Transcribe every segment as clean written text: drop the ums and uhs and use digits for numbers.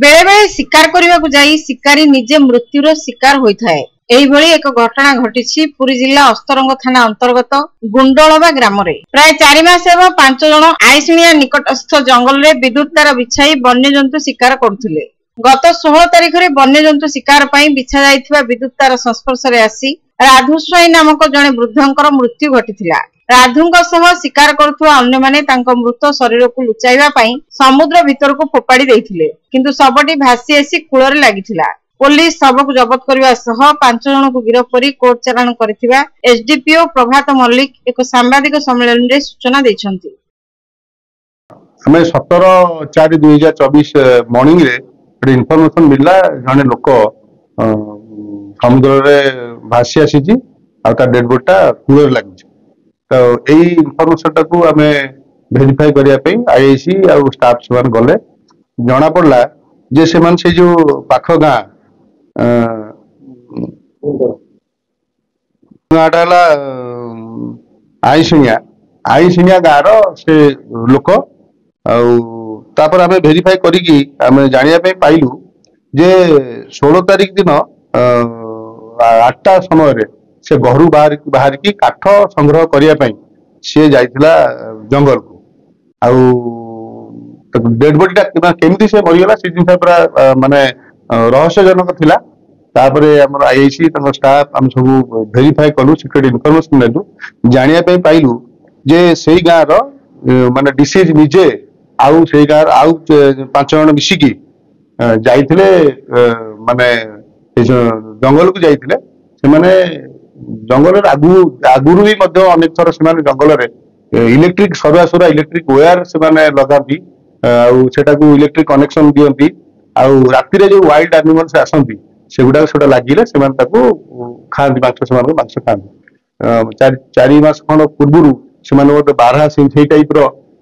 बेले बेले शिकार करने को जाई शिकारी निजे मृत्युर शिकार होता है। एहिभଳି एक घटना घटी पुरी जिला अस्तरंग थाना अंतर्गत गुंडलबा ग्राम रे प्राय 4 मास एवं 5 जन आईशुणिया निकटस्थ जंगल रे विद्युत तार बिछाई वन्यजंतु शिकार करथुले। गत 16 तारिख रे वन्यजंतु शिकार पई बिछा जाइथिबा विद्युत तार संस्पर्श रे आसी राधु स्वाई नामक जने वृद्धंकर मृत्यु घटिथिला। राधुଙ୍କ सह शिकार करुवा अन्य माने तांको मृत शरीर को लुचाइबा पई समुद्र भीतर को फोपाड़ी देइथिले, किंतु सबटी भासी आसी कूଳରେ लागिथिला। पुलिस शव को जबत करने सह 5 जन को गिरफ्त कर कोर्ट चालाण करथिबा एसडीपीओ प्रभात मल्लिक एक सांबादिक सम्मेलन रे सूचना दैछंती। हमें 17/4/2024 मॉर्निंग रे इनफॉरमेशन मिलला जने लोक समुद्र रे भासी आसी आ डेड बॉडी कूଳରେ लागिछ। तो यही इनफॉरमेशन टाकू आमे वेरीफाई करिया पे आईआईसी आ स्टाफ सेमान गले जना पड़ला जे सेमान से जो पाख गाँ गाँटा आईशुणिया गाँव से लोक आपर आम भेरीफाई करी जाना पाइलु जे 16 तारिख दिन 8टा समय से घर बाहर की काठ संग्रह करने सी जाइला जंगल को डेड बॉडी केमती से मरीगला से जिन पूरा माने रहस्यजनक थिला। तापरे हमर आईआईसी स्टाफ हम सब वेरीफाई कलु सिक्रेट इनफॉरमेशन नेलु जानिया पे पाइलु जे सेई गाँ रो माने डिसीज निजे आउ सेई गाँ आउ 5 जन मिसिकी जाइथिले माने जंगल को जाइथिले से माने जंगल आगुरु भी अनेक थर से जंगल इलेक्ट्रिक सरवा इलेक्ट्रिक वायर से लगाती इलेक्ट्रिक कनेक्शन दियंती राति जो वाइल्ड एनिमल्स आसती सेगुड़ा से लगिले से खाती मांस खाती 4 मास खंड पूर्व से गोटे बारहा से टाइप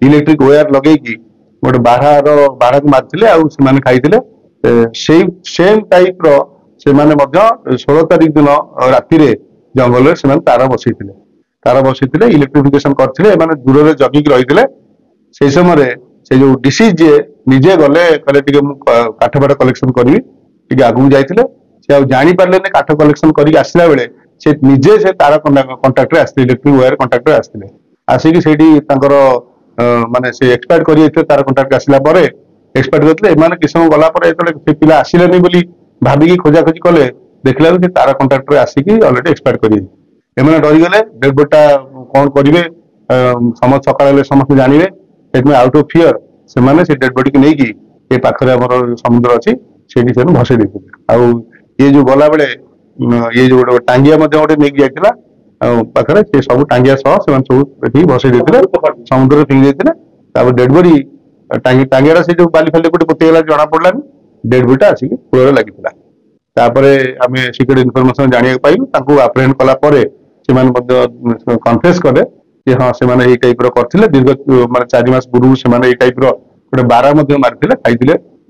इलेक्ट्रिक वायर लगे गोटे बारहा को मारते खाई सेम टाइप से 16 तारिख दिन राति जंगल से तार बसई इलेक्ट्रिफिकेशन करते दूर में जगिक रही से समय से जो डिसीज जे निजे गले कहले काठ फाट कलेक्शन करी आगू जाते से जानी पारे काठ कलेक्शन करके आसला बेले से निजे से तार कंट्राक्टर आसते इलेक्ट्रिक वायर कंट्राक्टर आसते आसिक से माने से एक्सपायर कर तार कंट्राक्टर आसला एक्सपायर करते किस समय गला पिला आसिलानी बोली भाविकी खोजाखोजी कले देखला से तार कंट्राक्टर आसिक अलरेडी एक्सपायर कर डरीगले डेड बॉडी कौन करेंगे समस्त सकाल समस्त जानवे आउट ऑफ फियर से डेड बॉडी की नहीं पाखे समुद्र अच्छी से भसई देते ये जो गला बेले ये जो गोटे टांगिया गोटे नहीं जाइला पाखे से सब टांगिया सह से सब भसई देते समुद्र फिंगी देते डेड बॉडी टांगिया से जो बाली फाली गोटे पोतेगला जना पड़लानी डेड बॉडी आसिक कूଳରେ ଲାଗିଥିଲା। तापरे आम सिक्रेट इनफॉरमेशन जानिया पाइलु आप्रेहेंड कला कन्फेस कले कि हाँ से टाइप करते दीर्घ माने 4 मास पूर्व से टाइप गोटे बारहा मारते खाई